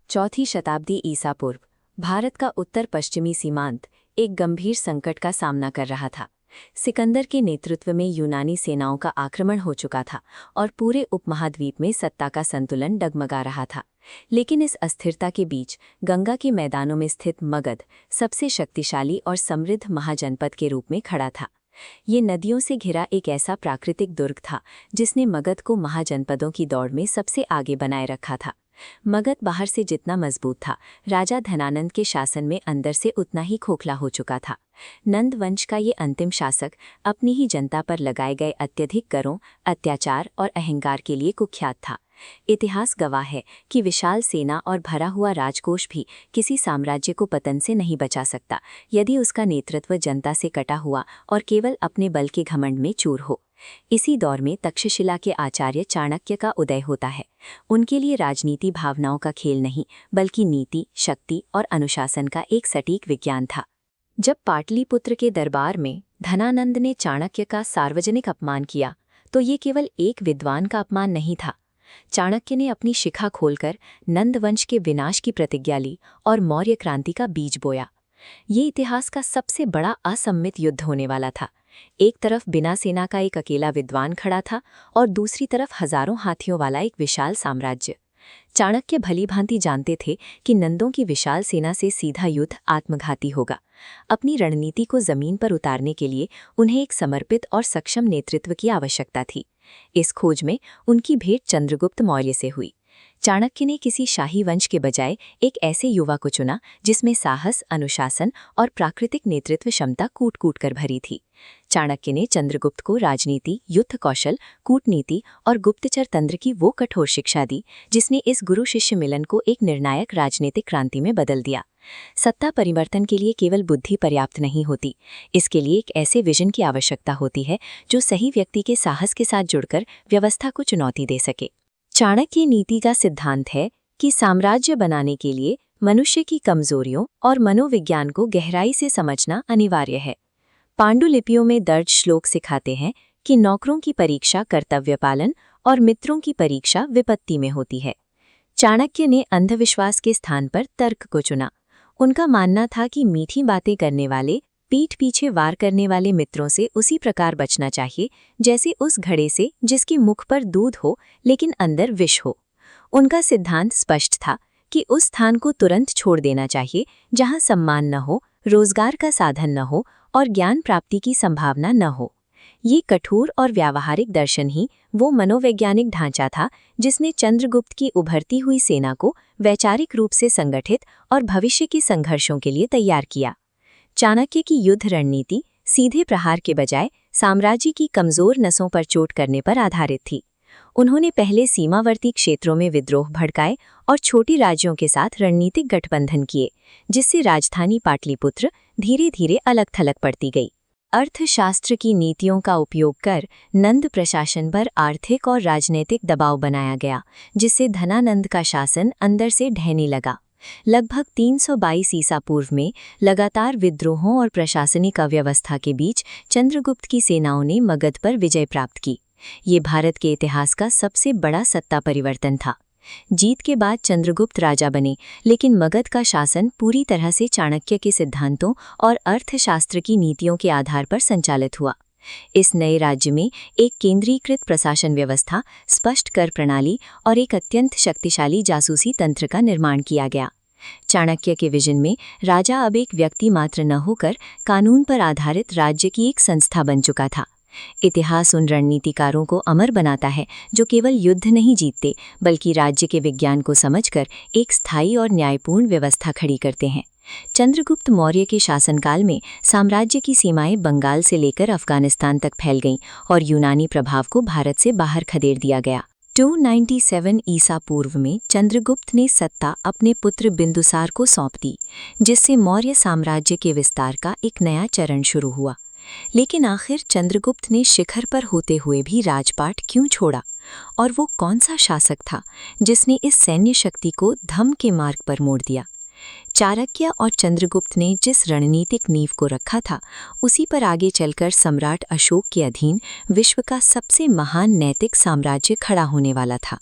चौथी शताब्दी ईसा पूर्व भारत का उत्तर पश्चिमी सीमांत एक गंभीर संकट का सामना कर रहा था। सिकंदर के नेतृत्व में यूनानी सेनाओं का आक्रमण हो चुका था और पूरे उपमहाद्वीप में सत्ता का संतुलन डगमगा रहा था। लेकिन इस अस्थिरता के बीच गंगा के मैदानों में स्थित मगध सबसे शक्तिशाली और समृद्ध महाजनपद के रूप में खड़ा था। ये नदियों से घिरा एक ऐसा प्राकृतिक दुर्ग था जिसने मगध को महाजनपदों की दौड़ में सबसे आगे बनाए रखा था। मगध बाहर से जितना मजबूत था, राजा धनानंद के शासन में अंदर से उतना ही खोखला हो चुका था। नंद वंश का ये अंतिम शासक अपनी ही जनता पर लगाए गए अत्यधिक करों, अत्याचार और अहंकार के लिए कुख्यात था। इतिहास गवाह है कि विशाल सेना और भरा हुआ राजकोष भी किसी साम्राज्य को पतन से नहीं बचा सकता यदि उसका नेतृत्व जनता से कटा हुआ और केवल अपने बल के घमंड में चूर हो। इसी दौर में तक्षशिला के आचार्य चाणक्य का उदय होता है। उनके लिए राजनीति भावनाओं का खेल नहीं, बल्कि नीति, शक्ति और अनुशासन का एक सटीक विज्ञान था। जब पाटलिपुत्र के दरबार में धनानंद ने चाणक्य का सार्वजनिक अपमान किया, तो ये केवल एक विद्वान का अपमान नहीं था। चाणक्य ने अपनी शिखा खोलकर नंदवंश के विनाश की प्रतिज्ञा ली और मौर्य क्रांति का बीज बोया। ये इतिहास का सबसे बड़ा असम्मित युद्ध होने वाला था। एक तरफ बिना सेना का एक अकेला विद्वान खड़ा था और दूसरी तरफ हजारों हाथियों वाला एक विशाल साम्राज्य। चाणक्य भलीभांति जानते थे कि नंदों की विशाल सेना से सीधा युद्ध आत्मघाती होगा। अपनी रणनीति को जमीन पर उतारने के लिए उन्हें एक समर्पित और सक्षम नेतृत्व की आवश्यकता थी। इस खोज में उनकी भेंट चंद्रगुप्त मौर्य से हुई। चाणक्य ने किसी शाही वंश के बजाय एक ऐसे युवा को चुना जिसमें साहस, अनुशासन और प्राकृतिक नेतृत्व क्षमता कूट-कूट कर भरी थी। चाणक्य ने चंद्रगुप्त को राजनीति, युद्ध कौशल, कूटनीति और गुप्तचर तंत्र की वो कठोर शिक्षा दी जिसने इस गुरु शिष्य मिलन को एक निर्णायक राजनीतिक क्रांति में बदल दिया। सत्ता परिवर्तन के लिए केवल बुद्धि पर्याप्त नहीं होती, इसके लिए एक ऐसे विजन की आवश्यकता होती है जो सही व्यक्ति के साहस के साथ जुड़कर व्यवस्था को चुनौती दे सके। चाणक्य नीति का सिद्धांत है कि साम्राज्य बनाने के लिए मनुष्य की कमजोरियों और मनोविज्ञान को गहराई से समझना अनिवार्य है। पांडुलिपियों में दर्ज श्लोक सिखाते हैं कि नौकरों की परीक्षा कर्तव्य पालन और मित्रों की परीक्षा विपत्ति में होती है। चाणक्य ने अंधविश्वास के स्थान पर तर्क को चुना। उनका मानना था कि मीठी बातें करने वाले, पीठ पीछे वार करने वाले मित्रों से उसी प्रकार बचना चाहिए जैसे उस घड़े से जिसके मुख पर दूध हो लेकिन अंदर विष हो। उनका सिद्धांत स्पष्ट था कि उस स्थान को तुरंत छोड़ देना चाहिए जहां सम्मान न हो, रोजगार का साधन न हो और ज्ञान प्राप्ति की संभावना न हो। ये कठोर और व्यावहारिक दर्शन ही वो मनोवैज्ञानिक ढांचा था जिसने चंद्रगुप्त की उभरती हुई सेना को वैचारिक रूप से संगठित और भविष्य के संघर्षों के लिए तैयार किया। चाणक्य की युद्ध रणनीति सीधे प्रहार के बजाय साम्राज्य की कमजोर नसों पर चोट करने पर आधारित थी। उन्होंने पहले सीमावर्ती क्षेत्रों में विद्रोह भड़काए और छोटे राज्यों के साथ रणनीतिक गठबंधन किए, जिससे राजधानी पाटलिपुत्र धीरे धीरे अलग थलग पड़ती गई। अर्थशास्त्र की नीतियों का उपयोग कर नंद प्रशासन पर आर्थिक और राजनीतिक दबाव बनाया गया, जिससे धनानंद का शासन अंदर से ढहने लगा। लगभग 322 ईसा पूर्व में लगातार विद्रोहों और प्रशासनिक अव्यवस्था के बीच चंद्रगुप्त की सेनाओं ने मगध पर विजय प्राप्त की। ये भारत के इतिहास का सबसे बड़ा सत्ता परिवर्तन था। जीत के बाद चंद्रगुप्त राजा बने, लेकिन मगध का शासन पूरी तरह से चाणक्य के सिद्धांतों और अर्थशास्त्र की नीतियों के आधार पर संचालित हुआ। इस नए राज्य में एक केंद्रीकृत प्रशासन व्यवस्था, स्पष्ट कर प्रणाली और एक अत्यंत शक्तिशाली जासूसी तंत्र का निर्माण किया गया। चाणक्य के विजन में राजा अब एक व्यक्ति मात्र न होकर कानून पर आधारित राज्य की एक संस्था बन चुका था। इतिहास उन रणनीतिकारों को अमर बनाता है जो केवल युद्ध नहीं जीतते, बल्कि राज्य के विज्ञान को समझकर एक स्थायी और न्यायपूर्ण व्यवस्था खड़ी करते हैं। चंद्रगुप्त मौर्य के शासनकाल में साम्राज्य की सीमाएं बंगाल से लेकर अफगानिस्तान तक फैल गईं और यूनानी प्रभाव को भारत से बाहर खदेड़ दिया गया। 297 ईसा पूर्व में चंद्रगुप्त ने सत्ता अपने पुत्र बिंदुसार को सौंप दी, जिससे मौर्य साम्राज्य के विस्तार का एक नया चरण शुरू हुआ। लेकिन आखिर चंद्रगुप्त ने शिखर पर होते हुए भी राजपाट क्यों छोड़ा, और वो कौन सा शासक था जिसने इस सैन्य शक्ति को धम्म के मार्ग पर मोड़ दिया? चाणक्य और चंद्रगुप्त ने जिस रणनीतिक नींव को रखा था, उसी पर आगे चलकर सम्राट अशोक के अधीन विश्व का सबसे महान नैतिक साम्राज्य खड़ा होने वाला था।